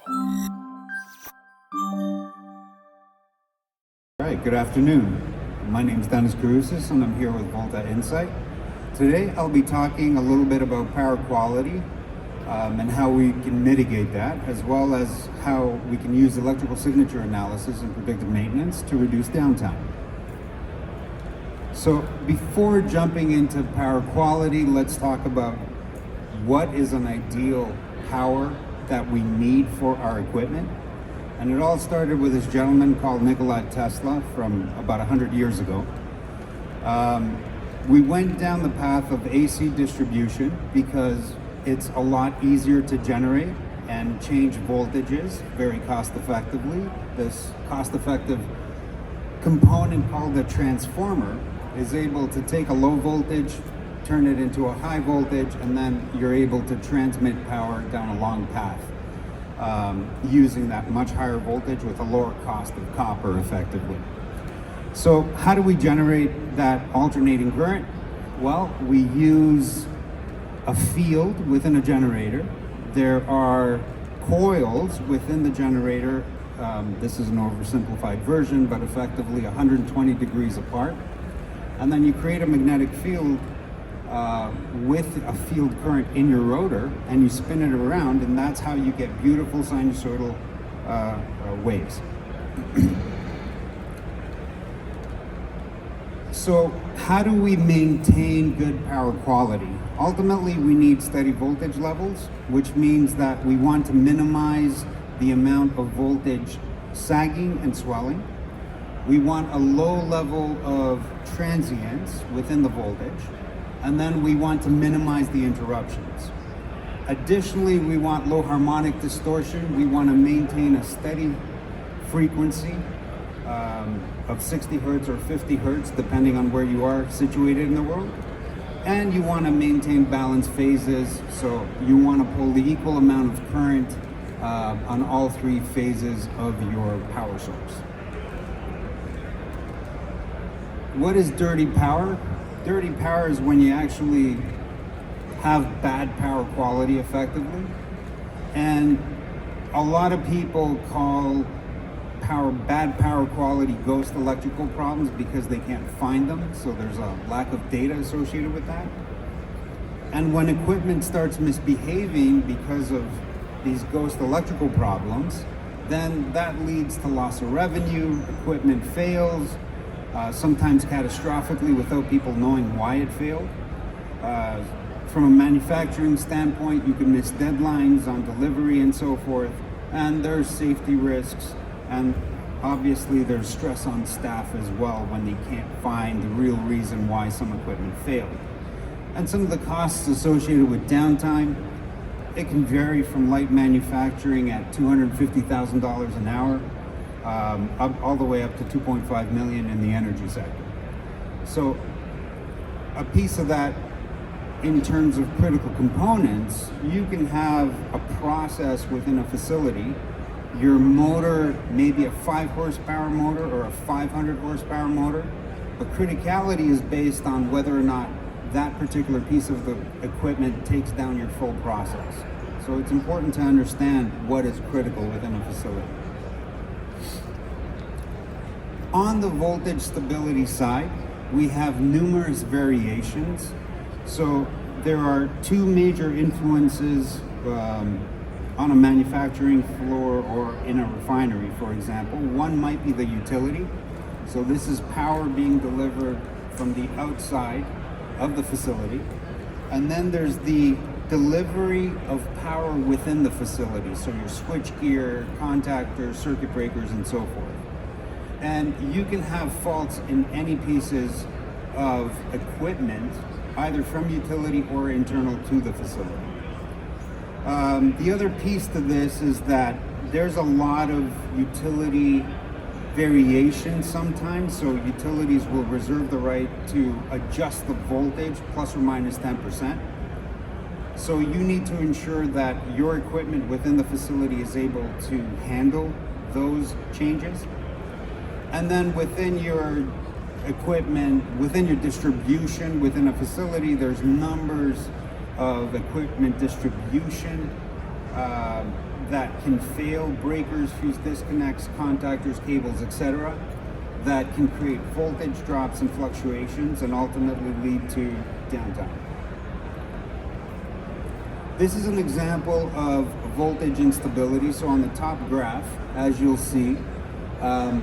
All right, good afternoon. My name is Dennis Carusis and I'm here with Volta Insite. Today I'll be talking a little bit about power quality and how we can mitigate that, as well as how we can use electrical signature analysis and predictive maintenance to reduce downtime. So before jumping into power quality, let's talk about what is an ideal power that we need for our equipment. And it all started with this gentleman called Nikola Tesla from about 100 years ago. We went down the path of AC distribution because it's a lot easier to generate and change voltages very cost effectively. This cost effective component called the transformer is able to take a low voltage, turn it into a high voltage, and then you're able to transmit power down a long path using that much higher voltage with a lower cost of copper effectively. So how do we generate that alternating current? Well, we use a field within a generator. There are coils within the generator. This is an oversimplified version, but effectively 120 degrees apart. And then you create a magnetic field with a field current in your rotor, and you spin it around, and that's how you get beautiful sinusoidal waves. So how do we maintain good power quality? Ultimately, we need steady voltage levels, which means that we want to minimize the amount of voltage sagging and swelling. We want a low level of transients within the voltage, and then we want to minimize the interruptions. Additionally, we want low harmonic distortion. We want to maintain a steady frequency of 60 hertz or 50 hertz, depending on where you are situated in the world. And you want to maintain balanced phases, so you want to pull the equal amount of current on all three phases of your power source. What is dirty power? Dirty power is when you actually have bad power quality effectively. And a lot of people call bad power quality ghost electrical problems because they can't find them. So there's a lack of data associated with that. And when equipment starts misbehaving because of these ghost electrical problems, then that leads to loss of revenue, equipment fails, sometimes catastrophically without people knowing why it failed. From a manufacturing standpoint, you can miss deadlines on delivery and so forth, and there's safety risks, and obviously there's stress on staff as well when they can't find the real reason why some equipment failed. And some of the costs associated with downtime, it can vary from light manufacturing at $250,000 an hour all the way up to 2.5 million in the energy sector. So a piece of that, in terms of critical components, you can have a process within a facility. Your motor may be a 5 horsepower motor or a 500 horsepower motor, but criticality is based on whether or not that particular piece of the equipment takes down your full process. So it's important to understand what is critical within a facility. On the voltage stability side, we have numerous variations. So there are two major influences on a manufacturing floor or in a refinery, for example. One might be the utility. So this is power being delivered from the outside of the facility. And then there's the delivery of power within the facility. So your switchgear, contactors, circuit breakers, and so forth. And you can have faults in any pieces of equipment, either from utility or internal to the facility. The other piece to this is that there's a lot of utility variation sometimes. So utilities will reserve the right to adjust the voltage plus or minus 10%. So you need to ensure that your equipment within the facility is able to handle those changes. And then within your equipment, within your distribution, within a facility, there's numbers of equipment distribution that can fail, breakers, fuse disconnects, contactors, cables, etc., that can create voltage drops and fluctuations and ultimately lead to downtime. This is an example of voltage instability. So on the top graph, as you'll see,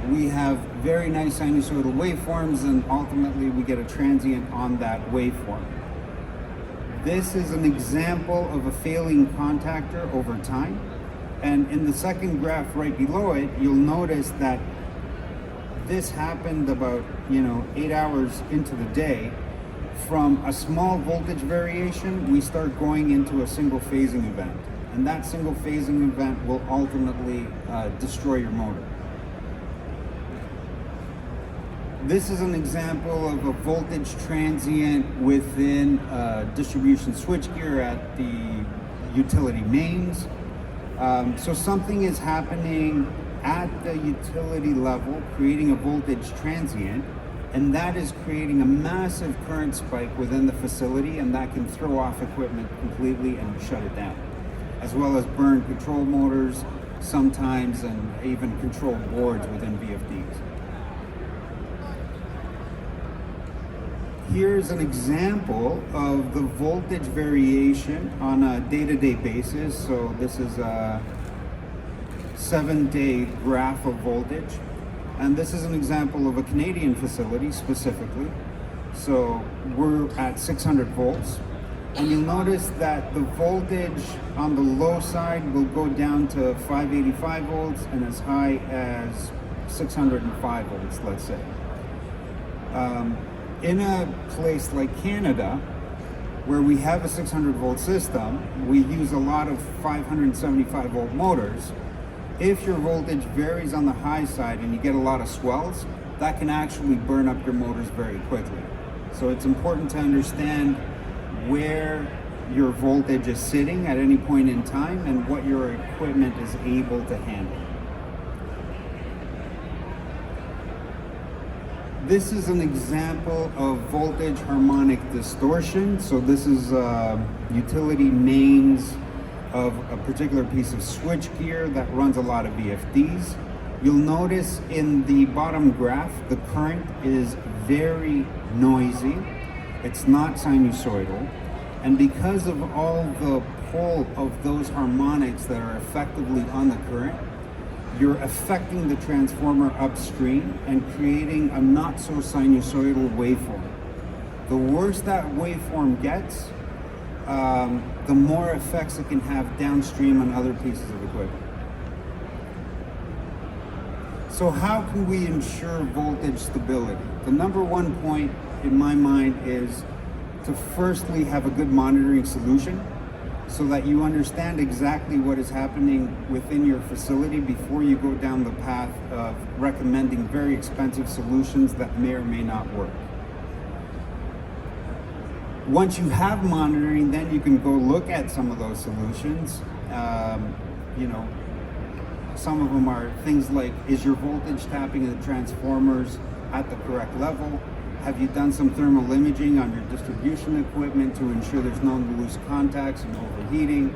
we have very nice sinusoidal waveforms, and ultimately we get a transient on that waveform. This is an example of a failing contactor over time. And in the second graph right below it, you'll notice that this happened about 8 hours into the day. From a small voltage variation, we start going into a single phasing event. And that single phasing event will ultimately destroy your motor. This is an example of a voltage transient within distribution switchgear at the utility mains. So something is happening at the utility level, creating a voltage transient, and that is creating a massive current spike within the facility, and that can throw off equipment completely and shut it down, as well as burn control motors sometimes, and even control boards within VFDs. Here's an example of the voltage variation on a day-to-day basis. So this is a 7-day graph of voltage. And this is an example of a Canadian facility specifically. So we're at 600 volts. And you'll notice that the voltage on the low side will go down to 585 volts and as high as 605 volts, let's say. In a place like Canada, where we have a 600 volt system, we use a lot of 575 volt motors. If your voltage varies on the high side and you get a lot of swells, that can actually burn up your motors very quickly. So it's important to understand where your voltage is sitting at any point in time and what your equipment is able to handle. This is an example of voltage harmonic distortion. So this is utility mains of a particular piece of switchgear that runs a lot of VFDs. You'll notice in the bottom graph, the current is very noisy. It's not sinusoidal. And because of all the pull of those harmonics that are effectively on the current, you're affecting the transformer upstream and creating a not so sinusoidal waveform. The worse that waveform gets, the more effects it can have downstream on other pieces of equipment. So how can we ensure voltage stability? The number one point in my mind is to firstly have a good monitoring solution, so that you understand exactly what is happening within your facility before you go down the path of recommending very expensive solutions that may or may not work. Once you have monitoring, then you can go look at some of those solutions. Some of them are things like, is your voltage tapping in the transformers at the correct level? Have you done some thermal imaging on your distribution equipment to ensure there's no loose contacts and overheating?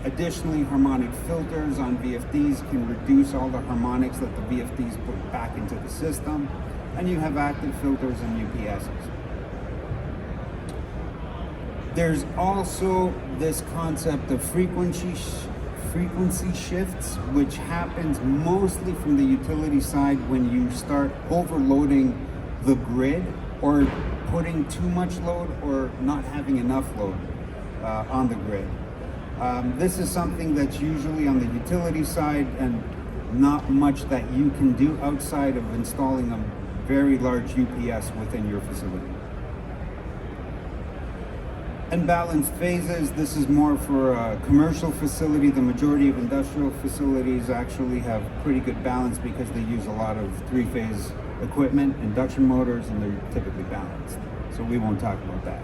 Additionally, harmonic filters on VFDs can reduce all the harmonics that the VFDs put back into the system. And you have active filters and UPSs. There's also this concept of frequency shifts, which happens mostly from the utility side when you start overloading the grid or putting too much load or not having enough load on the grid. This is something that's usually on the utility side and not much that you can do outside of installing a very large UPS within your facility. Unbalanced phases, this is more for a commercial facility. The majority of industrial facilities actually have pretty good balance because they use a lot of three-phase equipment, induction motors, and they're typically balanced. So we won't talk about that.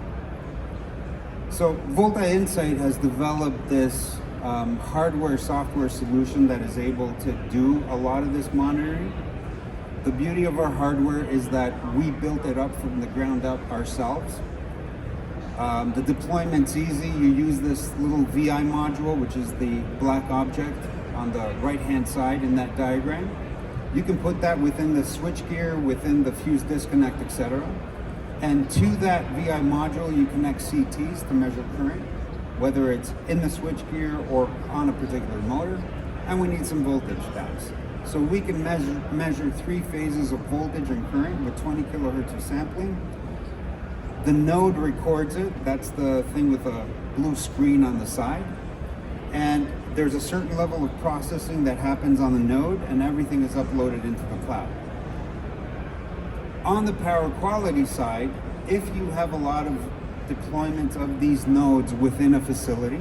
So Volta Insite has developed this hardware-software solution that is able to do a lot of this monitoring. The beauty of our hardware is that we built it up from the ground up ourselves. The deployment's easy. You use this little VI module, which is the black object on the right-hand side in that diagram. You can put that within the switchgear, within the fuse disconnect, etc. And to that VI module, you connect CTs to measure current, whether it's in the switchgear or on a particular motor. And we need some voltage stats. So we can measure 3 phases of voltage and current with 20 kilohertz of sampling. The node records it. That's the thing with a blue screen on the side. And there's a certain level of processing that happens on the node, and everything is uploaded into the cloud. On the power quality side, if you have a lot of deployments of these nodes within a facility,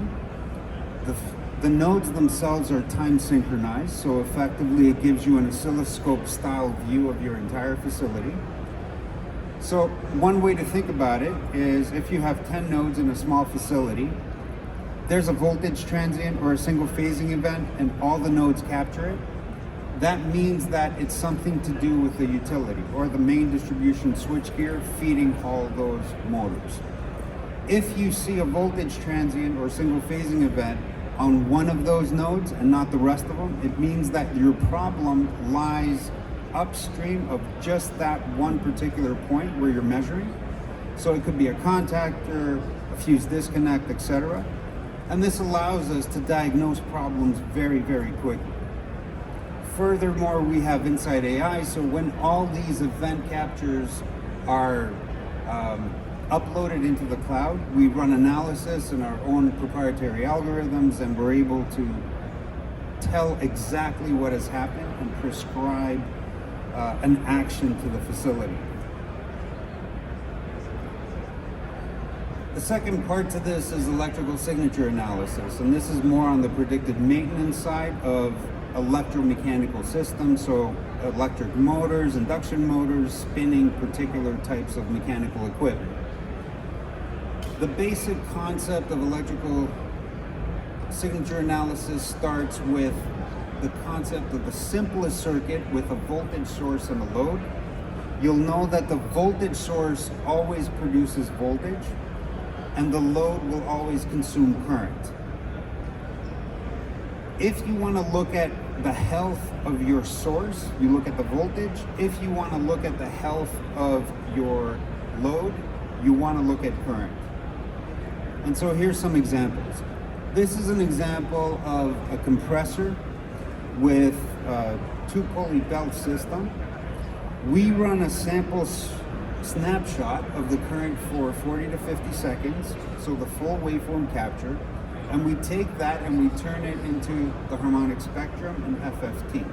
the nodes themselves are time synchronized, so effectively it gives you an oscilloscope style view of your entire facility. So one way to think about it is if you have 10 nodes in a small facility, there's a voltage transient or a single phasing event and all the nodes capture it. That means that it's something to do with the utility or the main distribution switchgear feeding all those motors. If you see a voltage transient or single phasing event on one of those nodes and not the rest of them, it means that your problem lies upstream of just that one particular point where you're measuring. So it could be a contactor, a fuse disconnect, etc. And this allows us to diagnose problems very, very quickly. Furthermore, we have InsiteAI, so when all these event captures are uploaded into the cloud, we run analysis in our own proprietary algorithms, and we're able to tell exactly what has happened and prescribe an action to the facility. The second part to this is electrical signature analysis, and this is more on the predictive maintenance side of electromechanical systems, so electric motors, induction motors, spinning particular types of mechanical equipment. The basic concept of electrical signature analysis starts with the concept of the simplest circuit with a voltage source and a load. You'll know that the voltage source always produces voltage and the load will always consume current. If you want to look at the health of your source, you look at the voltage. If you want to look at the health of your load, you want to look at current. And so here's some examples. This is an example of a compressor with a 2-pulley belt system. We run a sample snapshot of the current for 40 to 50 seconds, so the full waveform capture, and we take that and we turn it into the harmonic spectrum in FFT.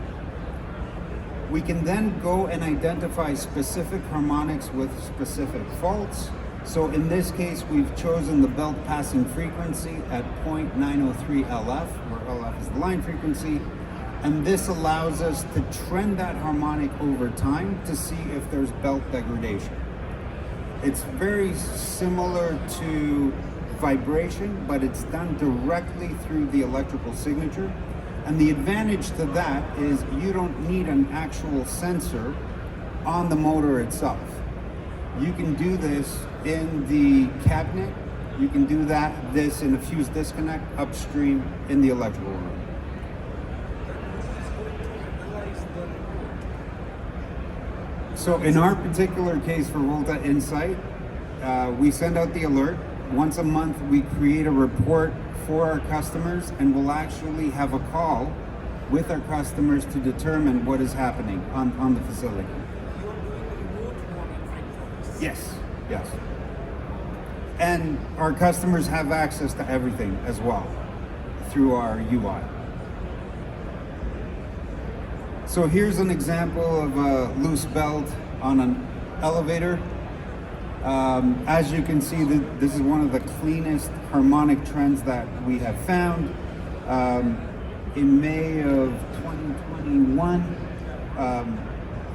We can then go and identify specific harmonics with specific faults. So in this case, we've chosen the belt passing frequency at 0.903 LF, where LF is the line frequency, and this allows us to trend that harmonic over time to see if there's belt degradation. It's very similar to vibration, but it's done directly through the electrical signature. And the advantage to that is you don't need an actual sensor on the motor itself. You can do this in the cabinet. You can do this in a fuse disconnect upstream in the electrical room. So in our particular case for Volta Insite, we send out the alert. Once a month, we create a report for our customers, and we'll actually have a call with our customers to determine what is happening on the facility. Yes, yes. And our customers have access to everything as well through our UI. So here's an example of a loose belt on an elevator. As you can see, this is one of the cleanest harmonic trends that we have found. In May of 2021,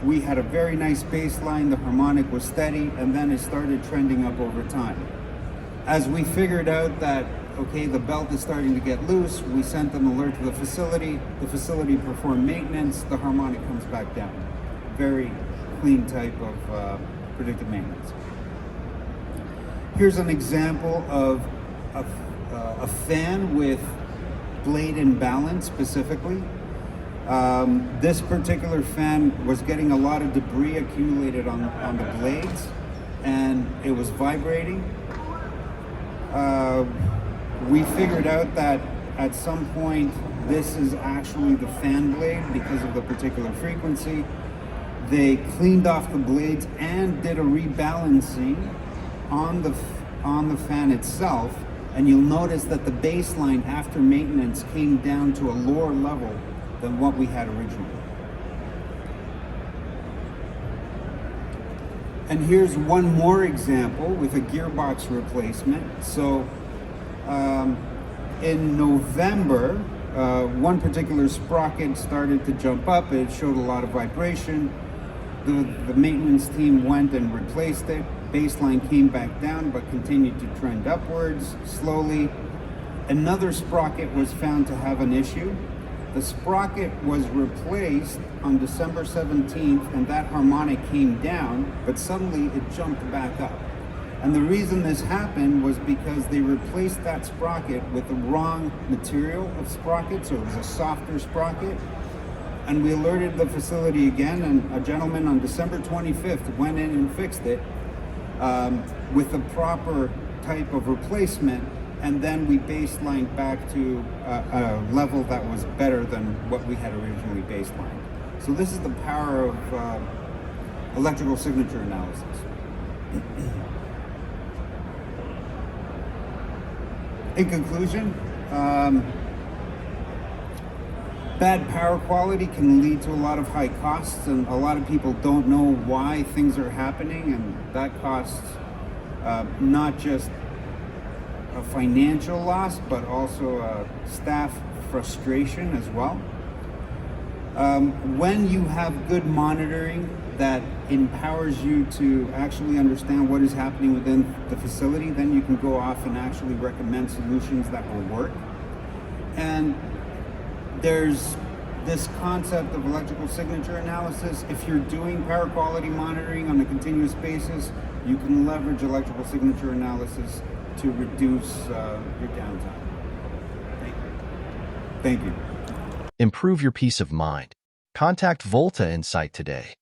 we had a very nice baseline, the harmonic was steady, and then it started trending up over time. As we figured out that, okay, the belt is starting to get loose, we sent an alert to the facility performed maintenance, the harmonic comes back down. Very clean type of predictive maintenance. Here's an example of a fan with blade imbalance specifically. This particular fan was getting a lot of debris accumulated on the blades, and it was vibrating. We figured out that at some point this is actually the fan blade because of the particular frequency. They cleaned off the blades and did a rebalancing on the fan itself, and you'll notice that the baseline after maintenance came down to a lower level than what we had originally. And here's one more example with a gearbox replacement. So in November, one particular sprocket started to jump up. It showed a lot of vibration. The maintenance team went and replaced it. Baseline came back down but continued to trend upwards slowly. Another sprocket was found to have an issue. The sprocket was replaced on December 17th, and that harmonic came down, but suddenly it jumped back up. And the reason this happened was because they replaced that sprocket with the wrong material of sprocket, so it was a softer sprocket. And we alerted the facility again, and a gentleman on December 25th went in and fixed it with the proper type of replacement, and then we baselined back to a level that was better than what we had originally baselined. So this is the power of electrical signature analysis. In conclusion, bad power quality can lead to a lot of high costs, and a lot of people don't know why things are happening, and that costs not just a financial loss, but also a staff frustration as well. When you have good monitoring that empowers you to actually understand what is happening within the facility, then you can go off and actually recommend solutions that will work. And there's this concept of electrical signature analysis. If you're doing power quality monitoring on a continuous basis, you can leverage electrical signature analysis to reduce your downtime. Thank you. Improve your peace of mind. Contact Volta Insite today.